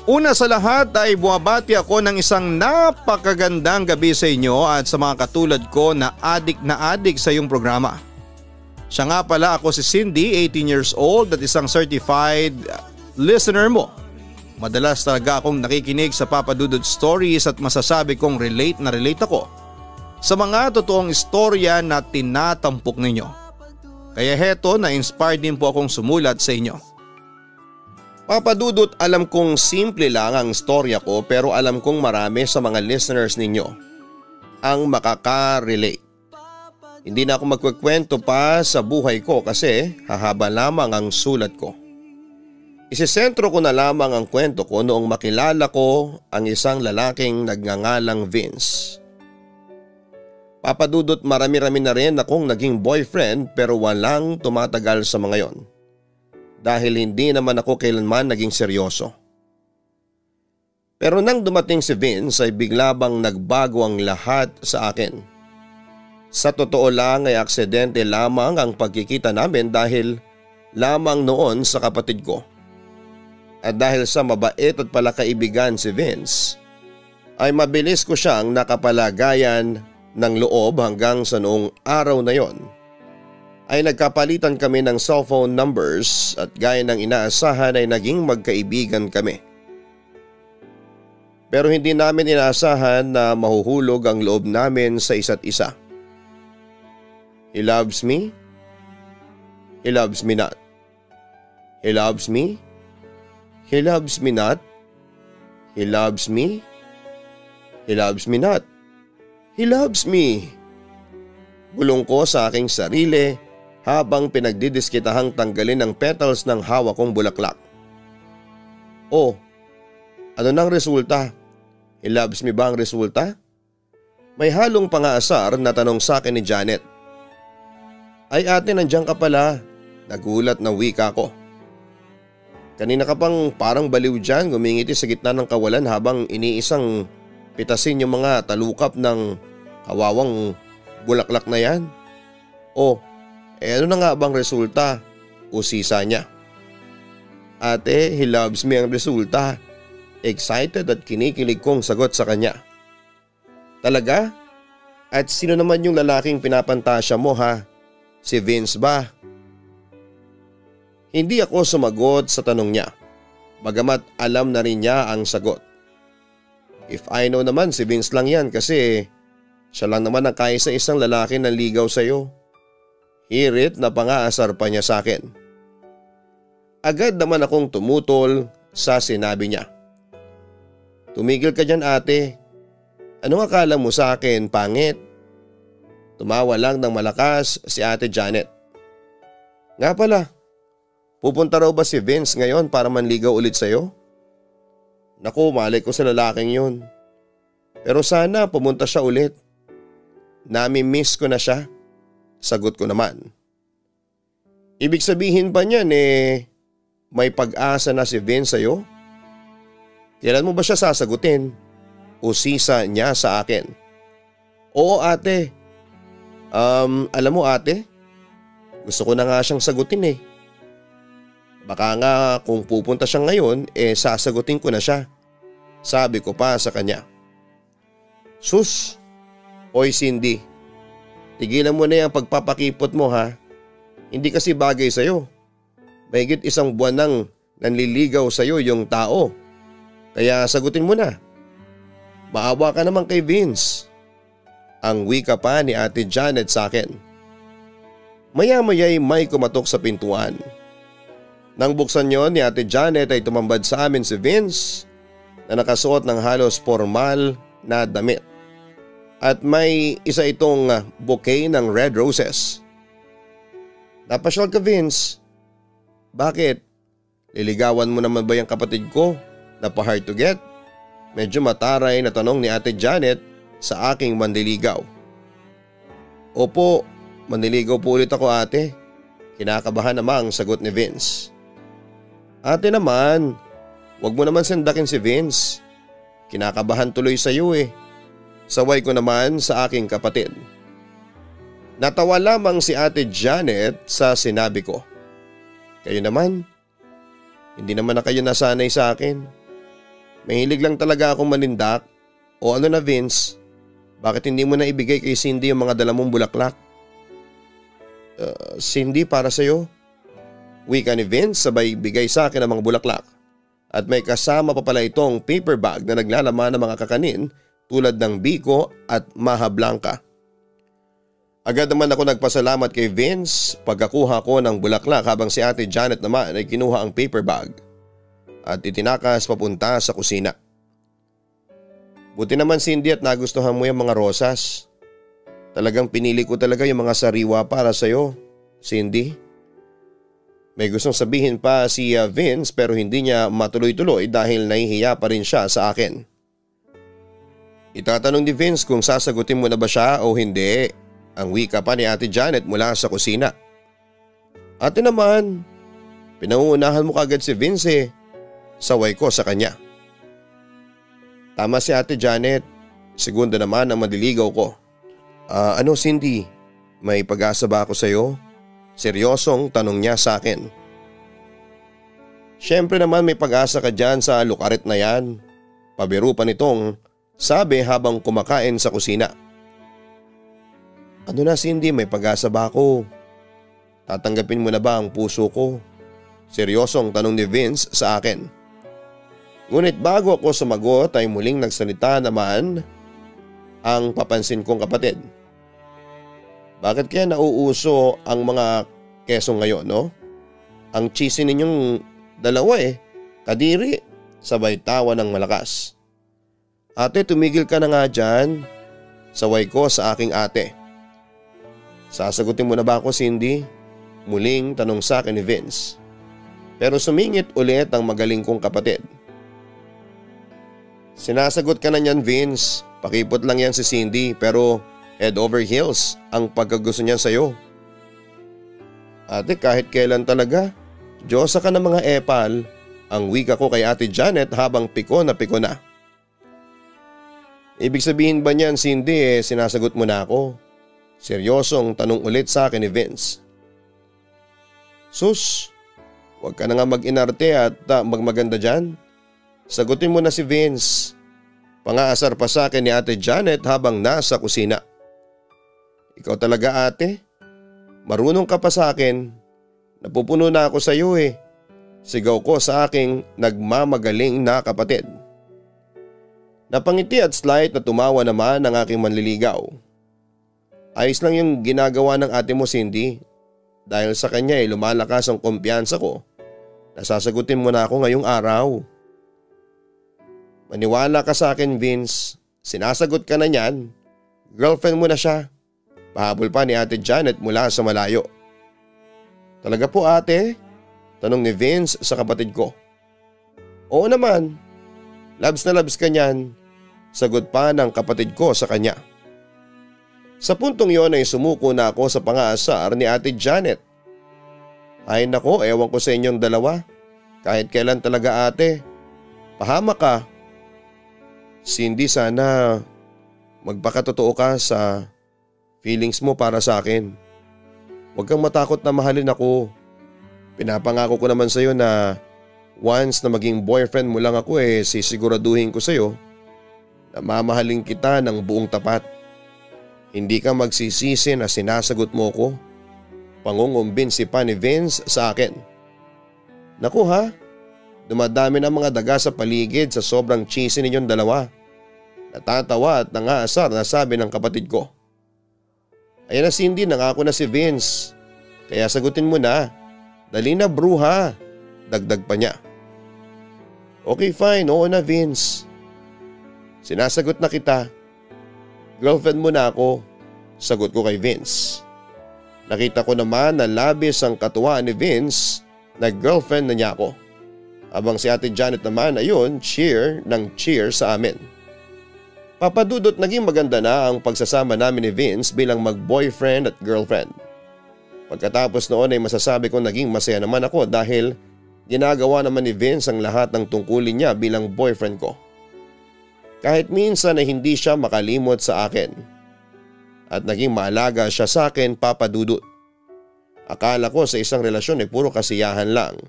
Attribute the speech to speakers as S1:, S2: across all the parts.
S1: Una sa lahat ay buwabati ako ng isang napakagandang gabi sa inyo at sa mga katulad ko na adik sa iyong programa. Siya nga pala ako si Cindy, 18 years old at isang certified listener mo. Madalas talaga akong nakikinig sa Papa Dudut Stories at masasabi kong relate ako sa mga totoong istorya na tinatampok ninyo. Kaya heto, na-inspired din po akong sumulat sa inyo. Papa Dudut, alam kong simple lang ang istorya ko pero alam kong marami sa mga listeners ninyo ang makaka-relate. Hindi na ako magkukwento pa sa buhay ko kasi hahaba lamang ang sulat ko. Isisentro ko na lamang ang kwento ko noong makilala ko ang isang lalaking nagngangalang Vince. Papa Dudut, marami-rami na rin akong naging boyfriend pero walang tumatagal sa mga yon. Dahil hindi naman ako kailanman naging seryoso. Pero nang dumating si Vince ay bigla bang nagbago ang lahat sa akin. Sa totoo lang ay aksidente lamang ang pagkikita namin dahil lamang noon sa kapatid ko. At dahil sa mabait at palakaibigan si Vince, ay mabilis ko siyang nakapalagayan ng loob hanggang sa noong araw na yon. Ay nagkapalitan kami ng cellphone numbers at gaya ng inaasahan ay naging magkaibigan kami. Pero hindi namin inaasahan na mahuhulog ang loob namin sa isa't isa. He loves me. He loves me not. He loves me. He loves me not. He loves me. He loves me not. He loves me. Bulong ko sa aking sarili habang pinagdidiskitahang tanggalin ang petals ng hawak kong bulaklak. Oh, ano nang resulta? He loves me ba ang resulta? May halong pangaasar na tanong sa akin ni Janet. Ay ate, nandiyan ka pala. Nagulat na wika ko. Kanina ka pang parang baliw dyan, gumingiti sa gitna ng kawalan habang iniisang pitasin yung mga talukap ng kawawang bulaklak na yan. Oh, ano na nga bang resulta? Usisa niya. Ate, he loves me ang resulta. Excited at kinikilig kong sagot sa kanya. Talaga? At sino naman yung lalaking pinapantasya mo ha? Si Vince ba? Hindi ako sumagot sa tanong niya. Bagamat alam na rin niya ang sagot. If I know naman si Vince lang yan kasi siya lang naman ang kaisa-isang lalaki na ligaw sa'yo. Hirit na pangaasar pa niya sa akin. Agad naman akong tumutol sa sinabi niya. Tumigil ka dyan ate. Anong akala mo sa akin, pangit? Tumawa lang ng malakas si ate Janet. Nga pala, pupunta raw ba si Vince ngayon para manligaw ulit sa'yo? Naku, malay ko sa lalaking yun. Pero sana pumunta siya ulit. Nami-miss ko na siya. Sagot ko naman. Ibig sabihin ba niyan may pag-asa na si Vince sa'yo? Kailan mo ba siya sasagutin? Usisa niya sa akin. Oo ate. Alam mo ate, gusto ko na nga siyang sagutin eh. Baka nga kung pupunta siya ngayon sasagutin ko na siya. Sabi ko pa sa kanya. Sus, oy Cindy, tigilan mo na yung pagpapakipot mo ha. Hindi kasi bagay sa'yo. Mahigit 1 buwan nang nanliligaw sa'yo yung tao. Kaya sagutin mo na. Maawa ka naman kay Vince. Ang wika pa ni ate Janet sa akin. Maya-maya'y may kumatok sa pintuan. Nang buksan yon ni ate Janet ay tumambad sa amin si Vince na nakasuot ng halos formal na damit. At may isa itong bouquet ng red roses. Napasyal ka Vince. Bakit? Liligawan mo naman ba yung kapatid ko na pa-hard to get? Medyo mataray na tanong ni ate Janet sa aking manliligaw. Opo, manliligaw po ulit ako ate. Kinakabahan namang sagot ni Vince. Ate naman, wag mo naman sandakin si Vince. Kinakabahan tuloy sa iyo eh. Saway ko naman sa aking kapatid. Natawa lamang si ate Janet sa sinabi ko. Kayo naman, Hindi naman na kayo nasanay sa akin. Mahilig lang talaga akong manindak. O ano na Vince, bakit hindi mo na ibigay kay Cindy yung mga dala mong bulaklak? Cindy, para sa'yo. Wika ni Vince sabay bigay sa akin ang mga bulaklak. At may kasama pa pala itong paper bag na naglalaman ng mga kakanin tulad ng biko at maha blanca. Agad naman ako nagpasalamat kay Vince pagkakuha ko ng bulaklak habang si Ate Janet naman ay kinuha ang paper bag at itinakas papunta sa kusina. Buti naman Cindy at nagustuhan mo yung mga rosas. Talagang pinili ko talaga yung mga sariwa para sa'yo, Cindy. May gustong sabihin pa si Vince pero hindi niya matuloy-tuloy dahil nahihiya pa rin siya sa akin. Itatanong ni Vince kung sasagutin mo na ba siya o hindi. Ang wika pa ni Ate Janet mula sa kusina. Ate naman, pinangunahan mo kagad si Vince eh. Saway ko sa kanya. Tama si Ate Janet, segunda naman ang madiligaw ko. Ano Cindy, may pag-asa ba ako sa'yo? Seryosong tanong niya sa akin. Siyempre naman may pag-asa ka dyan sa lukaret na yan. Pabiro pa nitong sabi habang kumakain sa kusina. Ano na Cindy, may pag-asa ba ako? Tatanggapin mo na ba ang puso ko? Seryosong tanong ni Vince sa akin. Ngunit bago ako sumagot ay muling nagsalita naman ang papansin kong kapatid. Bakit kaya nauuso ang mga keso ngayon, no? Ang cheesy ninyong dalawa kadiri, sabay tawa ng malakas. Ate, tumigil ka na nga dyan. Saway ko sa aking ate. Sasagutin mo na ba ako Cindy? Muling tanong sa akin ni Vince. Pero sumingit ulit ang magaling kong kapatid. Sinasagot ka na niyan Vince, pakipot lang yan si Cindy pero head over heels ang pagkagusto niyan sa'yo. Ate kahit kailan talaga, Diyosa ka ng mga epal, ang wika ko kay Ate Janet habang piko na piko na. Ibig sabihin ba niyan Cindy sinasagot mo na ako? Seryosong tanong ulit sa akin ni Vince. Sus, huwag ka na nga mag-inarte at magmaganda dyan. Sagutin mo na si Vince. Pangaasar pa sa akin ni Ate Janet habang nasa kusina. Ikaw talaga ate? Marunong ka pa sa akin. Napupuno na ako sa iyo Sigaw ko sa aking nagmamagaling na kapatid. Napangiti at slight na tumawa naman ang aking manliligaw. Ayos lang yung ginagawa ng ate mo Cindy. Dahil sa kanya lumalakas ang kumpiyansa ko. Nasasagutin mo na ako ngayong araw. Maniwala ka sa akin Vince, sinasagot ka na niyan. Girlfriend mo na siya. Pahabol pa ni Ate Janet mula sa malayo. Talaga po ate? Tanong ni Vince sa kapatid ko. Oo naman. Labs na labs ka niyan. Sagot pa ng kapatid ko sa kanya. Sa puntong yon ay sumuko na ako sa pangaasar ni Ate Janet. Ay nako, ewan ko sa inyong dalawa. Kahit kailan talaga ate. Pahamak ka. Cindy, sana magpakatotoo ka sa feelings mo para sa akin. Huwag kang matakot na mahalin ako. Pinapangako ko naman sa iyo na once na maging boyfriend mo lang ako sisiguraduhin ko sa iyo na mamahalin kita ng buong tapat. Hindi ka magsisisi na sinasagot mo ko. Pangungumbinsi pa ni Vince sa akin. Naku ha, dumadami na mga daga sa paligid sa sobrang cheesy ninyong dalawa. Natatawa at nangaasar na sabi ng kapatid ko. Ayan na Cindy, nangako na si Vince. Kaya sagutin mo na. Dali na bruha. Dagdag pa niya. Okay fine, oo na Vince. Sinasagot na kita. Girlfriend mo na ako. Sagot ko kay Vince. Nakita ko naman na labis ang katuwaan ni Vince na girlfriend na niya ako. Habang si Ate Janet naman ayun cheer ng cheer sa amin. Papadudot naging maganda na ang pagsasama namin ni Vince bilang mag-boyfriend at girlfriend. Pagkatapos noon ay masasabi ko naging masaya naman ako dahil ginagawa naman ni Vince ang lahat ng tungkulin niya bilang boyfriend ko. Kahit minsan ay hindi siya makalimot sa akin. At naging maalaga siya sa akin papadudot. Akala ko sa isang relasyon ay puro kasiyahan lang.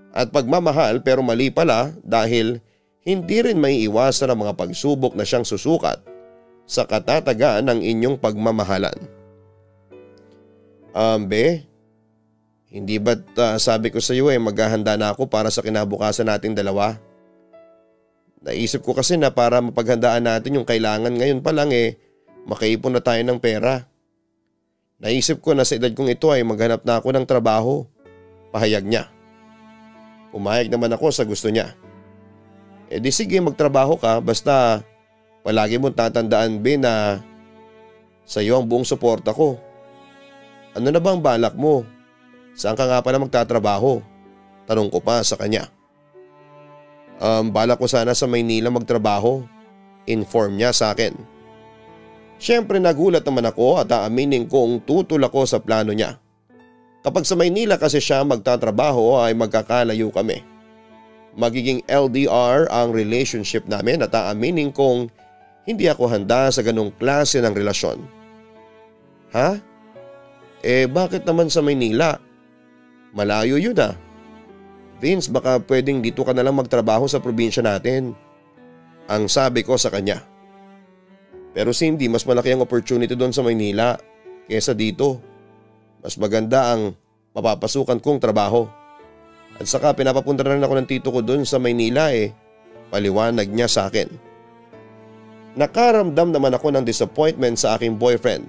S1: At pagmamahal pero mali pala dahil hindi rin maiiwasan ang mga pagsubok na siyang susukat sa katatagan ng inyong pagmamahalan. Be, hindi ba't sabi ko sa iyo maghahanda na ako para sa kinabukasan nating dalawa? Naisip ko kasi na para mapaghandaan natin yung kailangan ngayon pa lang makaipon na tayo ng pera. Naisip ko na sa edad kong ito ay maghanap na ako ng trabaho. Pahayag niya. Pumayag naman ako sa gusto niya. Di sige magtrabaho ka basta palagi mong tatandaan na sa iyo ang buong suporta ko. Ano na bang balak mo? Saan ka nga pala magtatrabaho? Tanong ko pa sa kanya. Balak ko sana sa Maynila magtrabaho. Inform niya sa akin. Siyempre nagulat naman ako at aaminin kong tutol ako sa plano niya. Kapag sa Maynila kasi siya magtatrabaho ay magkakalayo kami. Magiging LDR ang relationship namin at aaminin kong hindi ako handa sa ganong klase ng relasyon. Ha? Bakit naman sa Maynila? Malayo yun ah. Vince, baka pwedeng dito ka na lang magtrabaho sa probinsya natin. Ang sabi ko sa kanya. Pero Cindy, mas malaki ang opportunity doon sa Maynila kesa dito. Mas maganda ang mapapasukan kong trabaho. At saka pinapapunta rin ako ng tito ko doon sa Maynila Paliwanag niya sa akin. Nakaramdam naman ako ng disappointment sa aking boyfriend.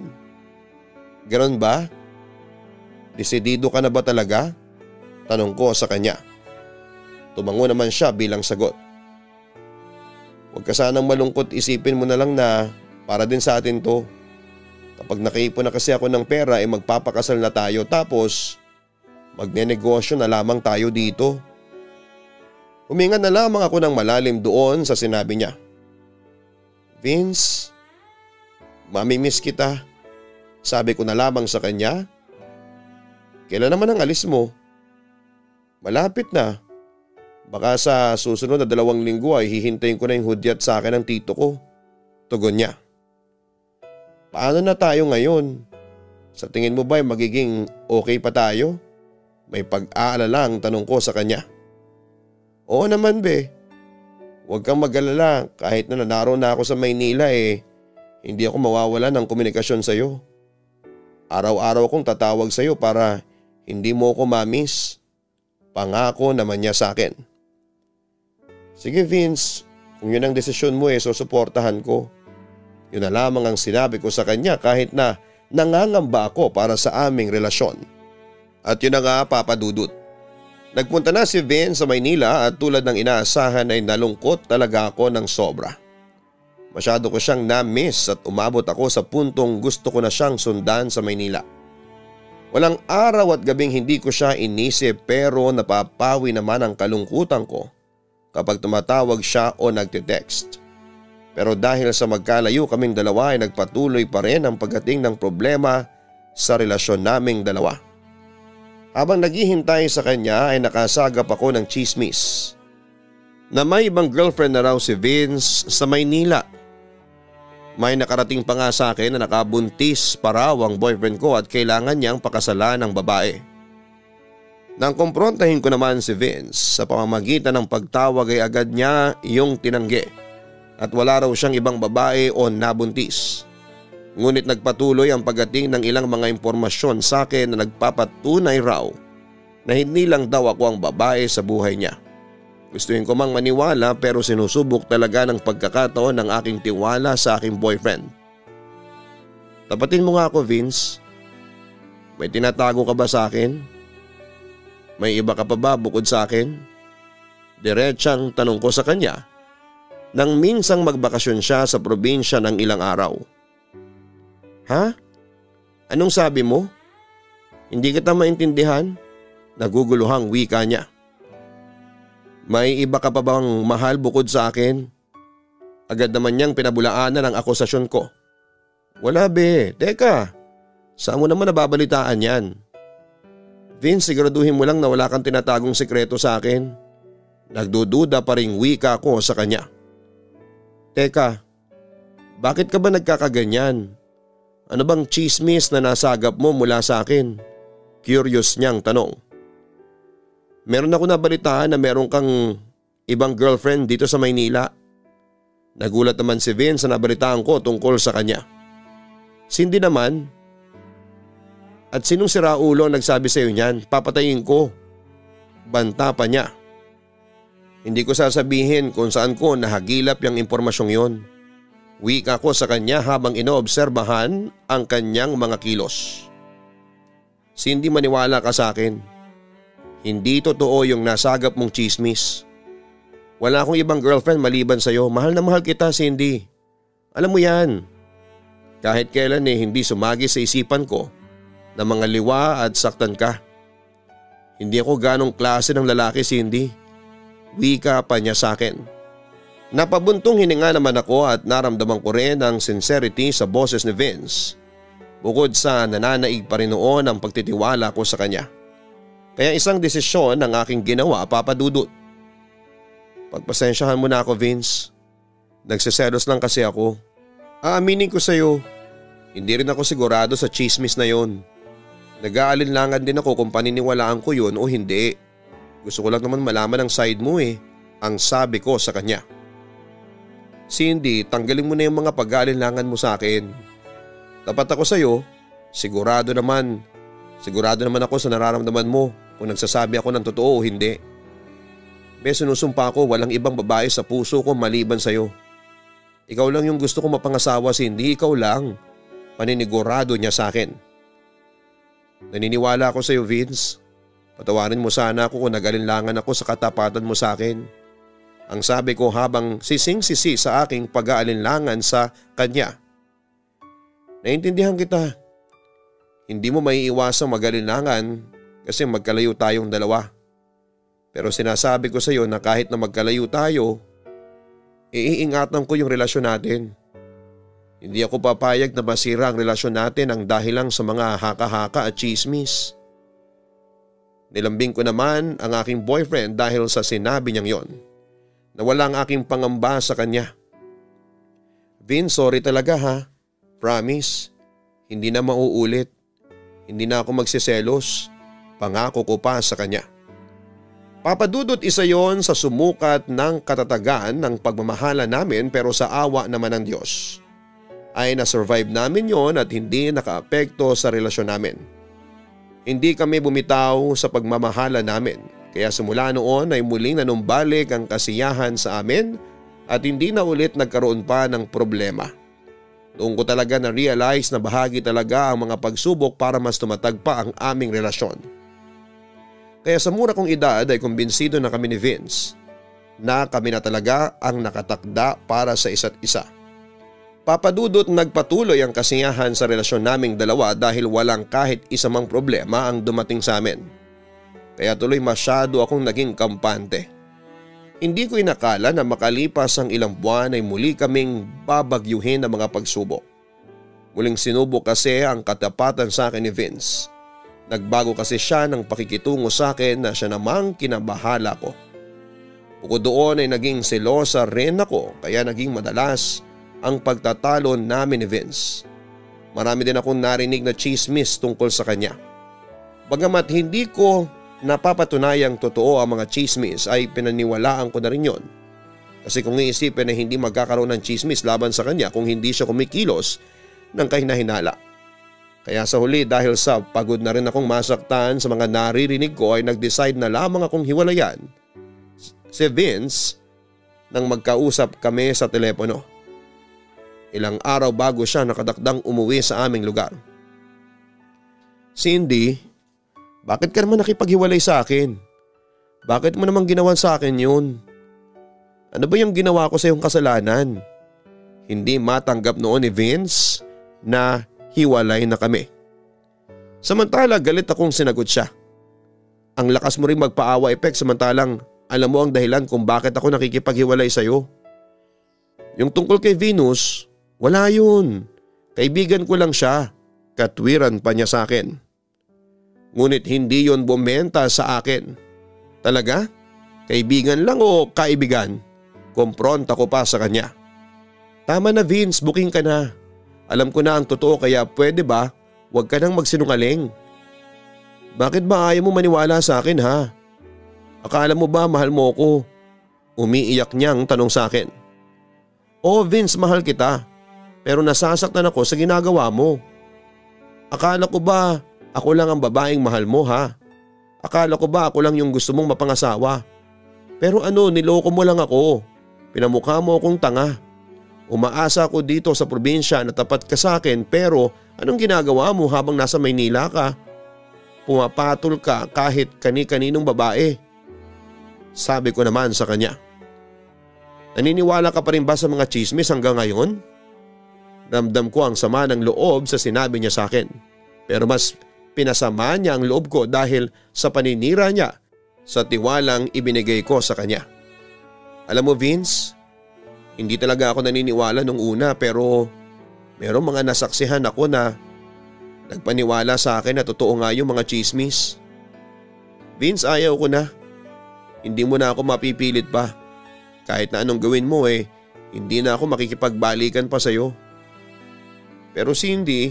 S1: Ganon ba? Desidido ka na ba talaga? Tanong ko sa kanya. Tumango naman siya bilang sagot. Huwag ka sanang malungkot, isipin mo na lang na para din sa atin to. Kapag nakaipon na kasi ako ng pera magpapakasal na tayo tapos magnenegosyo na lamang tayo dito. Huminga na lamang ako ng malalim doon sa sinabi niya. Vince, mamimiss kita. Sabi ko na lamang sa kanya. Kailan naman ang alis mo? Malapit na. Baka sa susunod na 2 linggo ay hihintayin ko na yung hudyat sa akin ng tito ko. Tugon niya. Paano na tayo ngayon? Sa tingin mo ba magiging okay pa tayo? May pag-aalala ang tanong ko sa kanya. Oo naman be. Huwag kang mag-alala kahit na naroon na ako sa Maynila hindi ako mawawala ng komunikasyon sa iyo. Araw-araw kong tatawag sa iyo para hindi mo ako ma-miss. Pangako naman niya sa akin. Sige Vince, kung yun ang desisyon mo susuportahan ko. Yun na lamang ang sinabi ko sa kanya kahit na nangangamba ako para sa aming relasyon. At yun na nga Papa Dudut. Nagpunta na si Vince sa Maynila at tulad ng inaasahan ay nalungkot talaga ako ng sobra. Masyado ko siyang na-miss at umabot ako sa puntong gusto ko na siyang sundan sa Maynila. Walang araw at gabing hindi ko siya inisip pero napapawi naman ang kalungkutan ko kapag tumatawag siya o nagte-text. Pero dahil sa magkalayo kaming dalawa ay nagpatuloy pa rin ang pagdating ng problema sa relasyon naming dalawa. Habang naghihintay sa kanya ay nakasagap ako ng chismis na may ibang girlfriend na raw si Vince sa Maynila. May nakarating pa nga sa akin na nakabuntis pa raw ang boyfriend ko at kailangan niyang pakasalan ng babae. Nang kumprontahin ko naman si Vince sa pamamagitan ng pagtawag ay agad niya yung tinanggi at wala raw siyang ibang babae o nabuntis. Ngunit nagpatuloy ang pagdating ng ilang mga impormasyon sa akin na nagpapatunay raw na hindi lang daw ako ang babae sa buhay niya. Gustuhin ko mang maniwala pero sinusubok talaga ng pagkakataon ng aking tiwala sa aking boyfriend. Tapatin mo nga ako Vince. May tinatago ka ba sa akin? May iba ka pa ba bukod sa akin? Diretsang tanong ko sa kanya nang minsang magbakasyon siya sa probinsya ng ilang araw. Ha? Anong sabi mo? Hindi kita maintindihan? Naguguluhang wika niya. May iba ka pa bang mahal bukod sa akin? Agad naman niyang pinabulaanan ang akusasyon ko. Wala be, teka. Saan mo naman nababalitaan yan? Vince, siguraduhin mo lang na wala kang tinatagong sikreto sa akin. Nagdududa pa ring wika ko sa kanya. Teka, bakit ka ba nagkakaganyan? Ano bang chismis na nasagap mo mula sa akin? Curious niyang tanong. Meron ako nabalitaan na meron kang ibang girlfriend dito sa Maynila. Nagulat naman si Vince sa nabalitaan ko tungkol sa kanya. Cindy naman. At sinong si Raulo ang nagsabi sa iyo niyan? Papatayin ko. Banta pa niya. Hindi ko sasabihin kung saan ko nahagilap yung impormasyong yon. Wika ko sa kanya habang inoobserbahan ang kanyang mga kilos. Cindy, maniwala ka sa akin. Hindi totoo yung nasagap mong chismis. Wala akong ibang girlfriend maliban sa'yo. Mahal na mahal kita, Cindy. Alam mo yan. Kahit kailan hindi sumagi sa isipan ko na mga liwa at saktan ka. Hindi ako ganong klase ng lalaki, Cindy. Wika pa niya sa akin. Napabuntong hininga naman ako at naramdaman ko rin ang sincerity sa boses ni Vince. Bukod sa nananaig pa rin noon ang pagtitiwala ko sa kanya. Kaya isang desisyon ang aking ginawa, Papa Dudut. Pagpasensyahan mo na ako, Vince. Nagsiselos lang kasi ako. Aaminin ko sa'yo, hindi rin ako sigurado sa chismis na yon. Nag-aalinlangan din ako kung paniniwalaan ko yun o hindi. Gusto ko lang naman malaman ang side mo ang sabi ko sa kanya. Cindy, tanggalin mo na yung mga pag-aalinlangan mo sa akin. Tapat ako sa'yo, sigurado naman ako sa nararamdaman mo kung nagsasabi ako ng totoo o hindi. Sinusumpa ko walang ibang babae sa puso ko maliban sa'yo. Ikaw lang yung gusto kong mapangasawa, Cindy, ikaw lang. Paninigurado niya sa akin. Naniniwala ako sa'yo, Vince. Patawarin mo sana ako kung nag-alinlangan ako sa katapatan mo sa akin. Ang sabi ko habang sising-sisi sa aking pag-aalinlangan sa kanya. Naintindihan kita. Hindi mo maiiwasang mag-alinlangan kasi magkalayo tayong dalawa. Pero sinasabi ko sa iyo na kahit na magkalayo tayo, iingatan ko yung relasyon natin. Hindi ako papayag na masira ang relasyon natin ang dahil lang sa mga haka-haka at chismis. Nilambing ko naman ang aking boyfriend dahil sa sinabi niyang yon. Nawala ang aking pangamba sa kanya. Vince, sorry talaga ha. Promise, hindi na mauulit. Hindi na ako magsiselos. Pangako ko pa sa kanya. Papadudot isa yon sa sumukat ng katatagan ng pagmamahala namin pero sa awa naman ng Diyos ay na-survive namin yon at hindi nakaapekto sa relasyon namin. Hindi kami bumitaw sa pagmamahala namin kaya simula noon ay muling nanumbalik ang kasiyahan sa amin at hindi na ulit nagkaroon pa ng problema. Doon ko talaga na-realize na bahagi talaga ang mga pagsubok para mas tumatag pa ang aming relasyon. Kaya sa mura kong edad ay kumbinsido na kami ni Vince na kami na talaga ang nakatakda para sa isa't isa. Papadudot nagpatuloy ang kasiyahan sa relasyon naming dalawa dahil walang kahit isa mang problema ang dumating sa amin. Kaya tuloy masyado akong naging kampante. Hindi ko inakala na makalipas ang ilang buwan ay muli kaming babagyuhin ang mga pagsubok. Muling sinubok kasi ang katapatan sa akin ni Vince. Nagbago kasi siya ng pakikitungo sa akin na siya namang kinabahala ko. Bukod doon ay naging selosa rin ako kaya naging madalas ang pagtatalo namin ni Vince. Marami din akong narinig na chismis tungkol sa kanya. Bagamat hindi ko napapatunayang totoo ang mga chismis ay pinaniwalaan ko na rin yon. Kasi kung iisipin na hindi magkakaroon ng chismis laban sa kanya kung hindi siya kumikilos ng kahinahinala. Kaya sa huli dahil sa pagod na rin akong masaktan sa mga naririnig ko ay nag-decide na lamang akong hiwalayan si Vince nang magkausap kami sa telepono. Ilang araw bago siya nakadakdang umuwi sa aming lugar. Cindy, bakit ka naman nakipaghiwalay sa akin? Bakit mo naman ginawan sa akin yun? Ano ba yung ginawa ko sa iyong kasalanan? Hindi matanggap noon ni Vince na hiwalay na kami. Samantala galit akong sinagot siya. Ang lakas mo rin magpaawa, Epek, samantalang alam mo ang dahilan kung bakit ako nakikipaghiwalay sa iyo. Yung tungkol kay Venus, wala yun. Kaibigan ko lang siya. Katwiran pa niya sa akin. Ngunit hindi yon bumenta sa akin. Talaga? Kaibigan lang o kaibigan? Kompronta ko pa sa kanya. Tama na Vince, booking ka na. Alam ko na ang totoo kaya pwede ba huwag ka nang magsinungaling? Bakit ba ayaw mo maniwala sa akin ha? Akala mo ba mahal mo ko? Umiiyak niyang tanong sa akin. Oo Vince, mahal kita. Pero nasasaktan ako sa ginagawa mo. Akala ko ba ako lang ang babaeng mahal mo ha? Akala ko ba ako lang yung gusto mong mapangasawa? Pero niloko mo lang ako. Pinamukha mo akong tanga. Umaasa ako dito sa probinsya na tapat ka sa akin pero anong ginagawa mo habang nasa Maynila ka? Pumapatol ka kahit kani-kaninong babae. Sabi ko naman sa kanya. Naniniwala ka pa rin ba sa mga chismis hanggang ngayon? Ramdam ko ang sama ng loob sa sinabi niya sa akin. Pero mas pinasama niya ang loob ko dahil sa paninira niya sa tiwalang ibinigay ko sa kanya. Alam mo Vince, hindi talaga ako naniniwala nung una pero merong mga nasaksihan ako na nagpaniwala sa akin na totoo nga yung mga chismis. Vince, ayaw ko na. Hindi mo na ako mapipilit pa. Kahit na anong gawin mo hindi na ako makikipagbalikan pa sa'yo. Pero Cindy,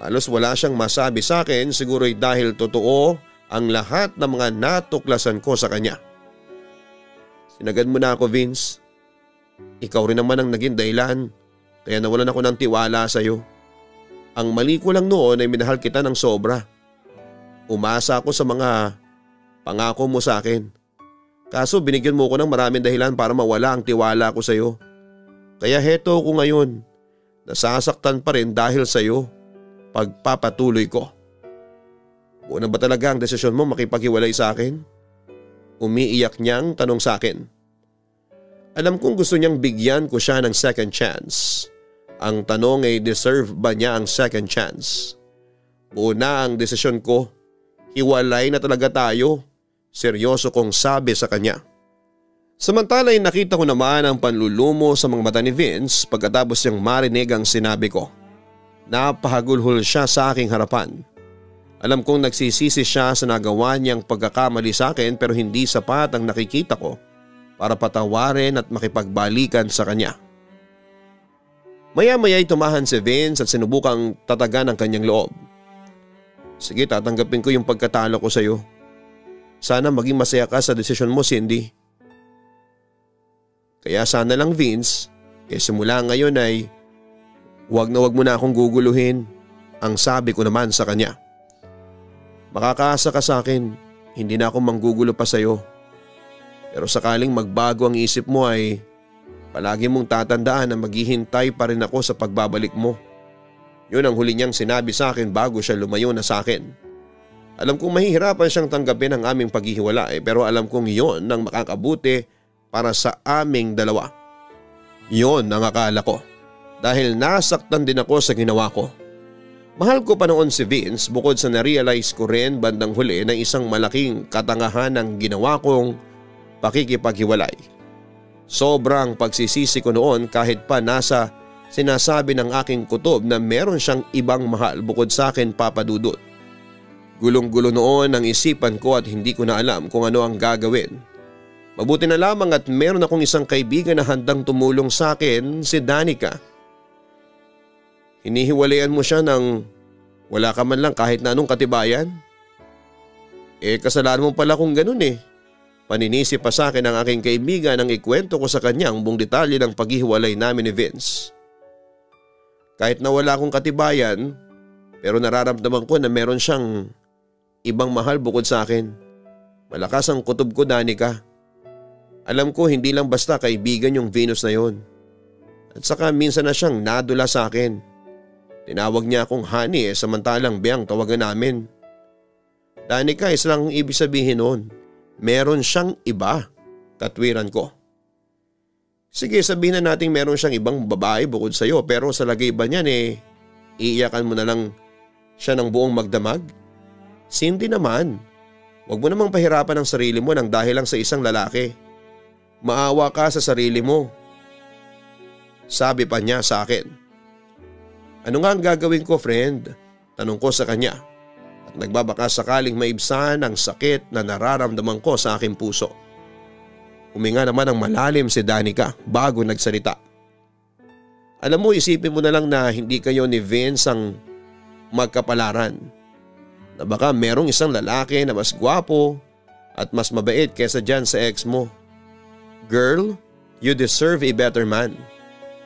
S1: halos wala siyang masabi sa akin siguro dahil totoo ang lahat ng mga natuklasan ko sa kanya. Sinagad mo na ako Vince. Ikaw rin naman ang naging dahilan kaya nawalan ako ng tiwala sa iyo. Ang mali ko lang noon ay minahal kita ng sobra. Umasa ako sa mga pangako mo sa akin. Kaso binigyan mo ko ng maraming dahilan para mawala ang tiwala ko sa iyo. Kaya heto ko ngayon. Nasasaktan pa rin dahil sa iyo. Pagpapatuloy ko. Una ba talaga ang desisyon mo makipaghiwalay sa akin? Umiiyak niyang tanong sa akin. Alam kong gusto niyang bigyan ko siya ng second chance. Ang tanong ay deserve ba niya ang second chance? Buo na ang desisyon ko. Hiwalay na talaga tayo. Seryoso kong sabi sa kanya. Samantala ay nakita ko naman ang panlulumo sa mga mata ni Vince pagkatapos niyang marinig ang sinabi ko. Napahagulhol siya sa aking harapan. Alam kong nagsisisi siya sa nagawa niyang pagkakamali sa akin pero hindi sapat ang nakikita ko para patawarin at makipagbalikan sa kanya. Maya-maya ay tumahan si Vince at sinubukang tatagan ang kanyang loob. Sige, tatanggapin ko yung pagkatalo ko sa iyo. Sana maging masaya ka sa desisyon mo, Cindy. Kaya sana lang Vince, simula ngayon ay wag na wag mo na akong guguluhin, ang sabi ko naman sa kanya. Makakaasa ka sa akin, hindi na ako manggugulo pa sa iyo. Pero sakaling magbago ang isip mo ay palagi mong tatandaan na maghihintay pa rin ako sa pagbabalik mo. Yun ang huli niyang sinabi sa akin bago siya lumayo na sa akin. Alam kong mahihirapan siyang tanggapin ang aming paghihiwalay pero alam kong yun ang makakabuti para sa aming dalawa. Yun ang akala ko dahil nasaktan din ako sa ginawa ko. Mahal ko pa noon si Vince bukod sa na-realize ko rin bandang huli na isang malaking katangahan ang ginawa kong pakikipaghiwalay. Sobrang pagsisisi ko noon kahit pa nasa sinasabi ng aking kutob na meron siyang ibang mahal bukod sa akin, Papa Dudut. Gulong-gulo noon ang isipan ko at hindi ko na alam kung ano ang gagawin. Mabuti na lamang at meron akong isang kaibigan na handang tumulong sa akin, si Danica. Hinihiwalayan mo siya ng wala ka man lang kahit na anong katibayan? Kasalanan mo pala kung ganun Paninisi pa sa akin ng aking kaibigan nang ikwento ko sa kanya ang buong detalye ng paghihiwalay namin ni Vince. Kahit na wala akong katibayan, pero nararamdaman ko na meron siyang ibang mahal bukod sa akin. Malakas ang kutob ko, Danica. Alam ko hindi lang basta kaibigan yung Venus na yon. At saka minsan na siyang nadula sa akin. Tinawag niya akong honey samantalang biyang tawagan namin. Danica, isa lang ang ibig sabihin noon. Meron siyang iba, katwiran ko. Sige, sabihin na natin meron siyang ibang babae bukod sa iyo pero sa lagay ba niyan iiyakan mo na lang siya ng buong magdamag? Cindy naman, wag mo namang pahirapan ang sarili mo nang dahil lang sa isang lalaki. Maawa ka sa sarili mo. Sabi pa niya sa akin. Ano nga ang gagawin ko, friend? Tanong ko sa kanya. At nagbabaka sakaling maibsan ang sakit na nararamdaman ko sa aking puso. Huminga naman ng malalim si Danica bago nagsalita. Alam mo, isipin mo na lang na hindi kayo ni Vince ang magkapalaran. Na baka merong isang lalaki na mas gwapo at mas mabait kesa dyan sa ex mo. Girl, you deserve a better man.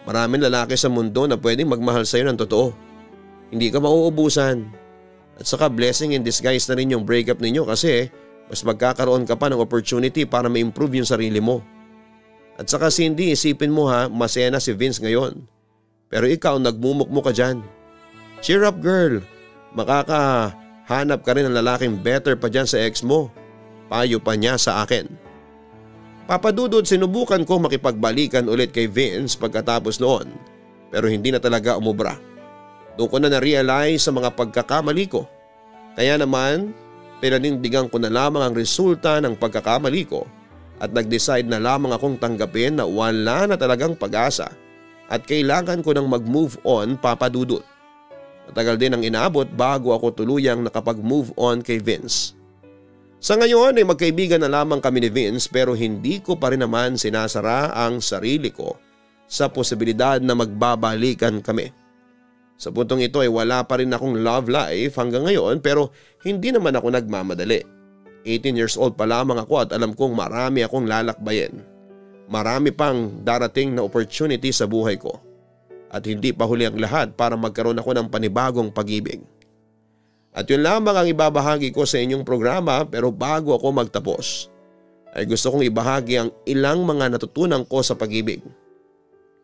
S1: Maraming lalaki sa mundo na pwedeng magmahal sa'yo ng totoo. Hindi ka mauubusan. At saka blessing in disguise na rin yung breakup ninyo kasi mas magkakaroon ka pa ng opportunity para ma-improve yung sarili mo. At saka Cindy, isipin mo ha, masaya na si Vince ngayon. Pero ikaw nagmumukmo ka dyan. Cheer up girl, makakahanap ka rin ng lalaking better pa dyan sa ex mo. Payo pa niya sa akin. Papa Dudut, sinubukan ko makipagbalikan ulit kay Vince pagkatapos noon pero hindi na talaga umubra. Doon ko na na-realize sa mga pagkakamali ko. Kaya naman, pinanindigan ko na lamang ang resulta ng pagkakamali ko at nag-decide na lamang akong tanggapin na wala na talagang pag-asa at kailangan ko nang mag-move on, Papa Dudut. Matagal din ang inaabot bago ako tuluyang nakapag-move on kay Vince. Sa ngayon ay magkaibigan na lamang kami ni Vince pero hindi ko pa rin naman sinasara ang sarili ko sa posibilidad na magbabalikan kami. Sa puntong ito ay wala pa rin akong love life hanggang ngayon pero hindi naman ako nagmamadali. 18 years old pa lamang ako at alam kong marami akong lalakbayin. Marami pang darating na opportunity sa buhay ko. At hindi pa huli ang lahat para magkaroon ako ng panibagong pag-ibig. At yun lamang ang ibabahagi ko sa inyong programa pero bago ako magtapos ay gusto kong ibahagi ang ilang mga natutunan ko sa pag-ibig.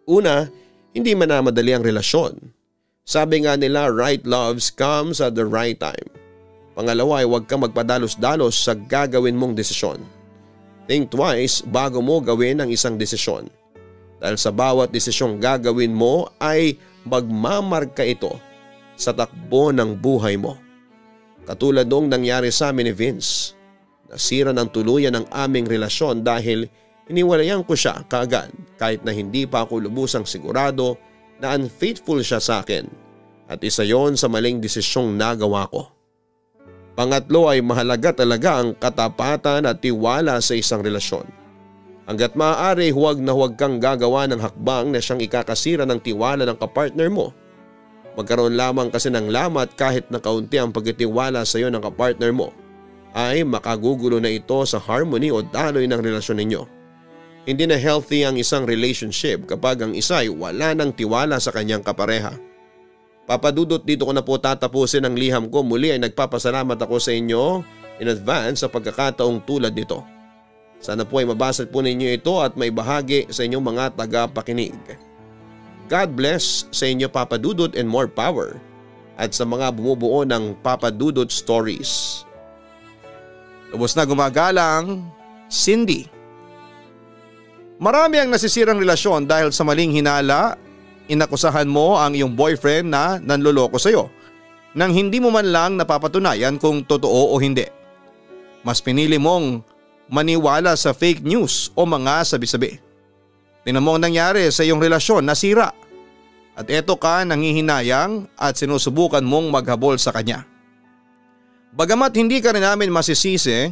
S1: Una, hindi manamadali ang relasyon. Sabi nga nila, right loves comes at the right time. Pangalawa ay huwag kang magpadalos-dalos sa gagawin mong desisyon. Think twice bago mo gawin ang isang desisyon. Dahil sa bawat desisyong gagawin mo ay magmamarka ito sa takbo ng buhay mo. Katulad noong nangyari sa amin ni Vince. Nasira ng tuluyan ang aming relasyon dahil iniwalayan ko siya kaagad kahit na hindi pa ako lubusang sigurado na unfaithful siya sa akin at isa yon sa maling desisyong nagawa ko. Pangatlo ay mahalaga talaga ang katapatan at tiwala sa isang relasyon. Hanggat maaari huwag na huwag kang gagawa ng hakbang na siyang ikakasira ng tiwala ng kapartner mo. Magkaroon lamang kasi ng lamat kahit na kaunti ang pagtitiwala sa iyo ng kapartner mo ay makagugulo na ito sa harmony o daloy ng relasyon ninyo. Hindi na healthy ang isang relationship kapag ang isa ay wala ng tiwala sa kanyang kapareha. Papa Dudut, dito ko na po tatapusin ang liham ko. Muli ay nagpapasalamat ako sa inyo in advance sa pagkakataong tulad nito. Sana po ay mabasa po ninyo ito at may bahagi sa inyong mga tagapakinig. God bless sa inyo Papa Dudut and more power at sa mga bumubuo ng Papa Dudut Stories. Lubos na gumagalang, Cindy. Marami ang nasisirang relasyon dahil sa maling hinala. Inakusahan mo ang iyong boyfriend na nanloloko sa iyo nang hindi mo man lang napapatunayan kung totoo o hindi. Mas pinili mong maniwala sa fake news o mga sabi-sabi. Tingnan mo ang nangyari sa iyong relasyon, nasira. At eto ka nanghihinayang at sinusubukan mong maghabol sa kanya. Bagamat hindi ka rin namin masisisi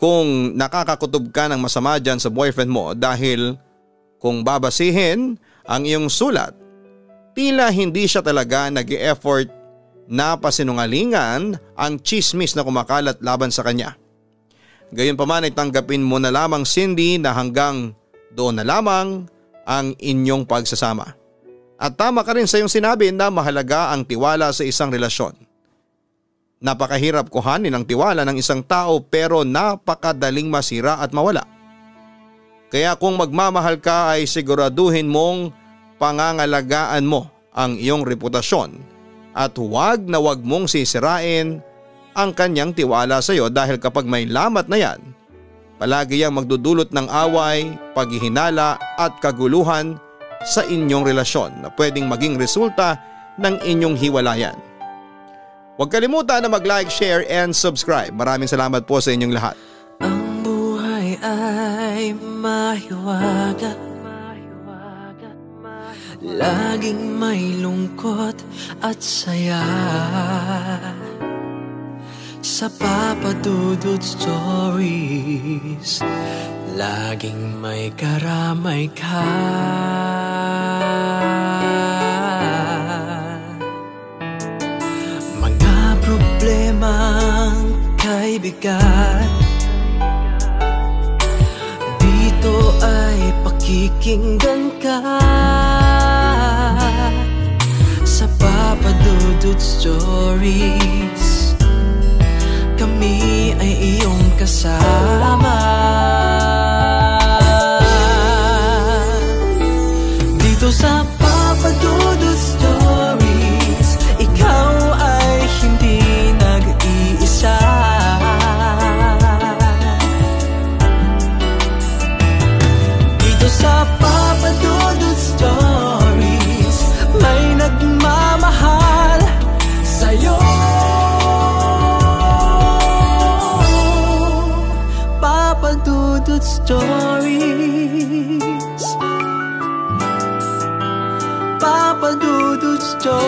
S1: kung nakakakutob ka ng masama dyan sa boyfriend mo dahil kung babasihin ang iyong sulat, tila hindi siya talaga nag-e-effort na pasinungalingan ang chismis na kumakalat laban sa kanya. Gayunpaman ay tanggapin mo na lamang Cindy na hanggang doon na lamang ang inyong pagsasama. At tama ka rin sa iyong sinabi na mahalaga ang tiwala sa isang relasyon. Napakahirap kuhanin ang tiwala ng isang tao pero napakadaling masira at mawala. Kaya kung magmamahal ka ay siguraduhin mong pangangalagaan mo ang iyong reputasyon at huwag na huwag mong sisirain ang kanyang tiwala sa iyo dahil kapag may lamat na yan, palagi yang magdudulot ng away, paghihinala at kaguluhan sa inyong relasyon na pwedeng maging resulta ng inyong hiwalayan. Huwag kalimutan na mag-like, share and subscribe. Maraming salamat po sa inyong lahat.
S2: Ang buhay ay mahiwaga, laging may lungkot at saya. Sa Papa Dudut Stories, laging may karamay ka. Mga problemang kay bigat, pakikinggan ka sa Papa Dudut Stories. Kami ay iyong kasama dito sa Papa Dudut Stories. Ikaw ay hindi nag-iisa. Dito sa Papa Dudut Stories, may nagmamahal sa'yo. Papa Dudut Stories, Papa Dudut Stories,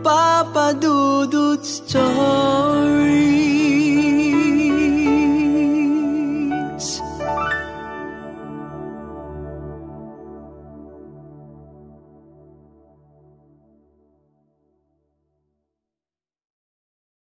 S2: Papa Dudut Stories.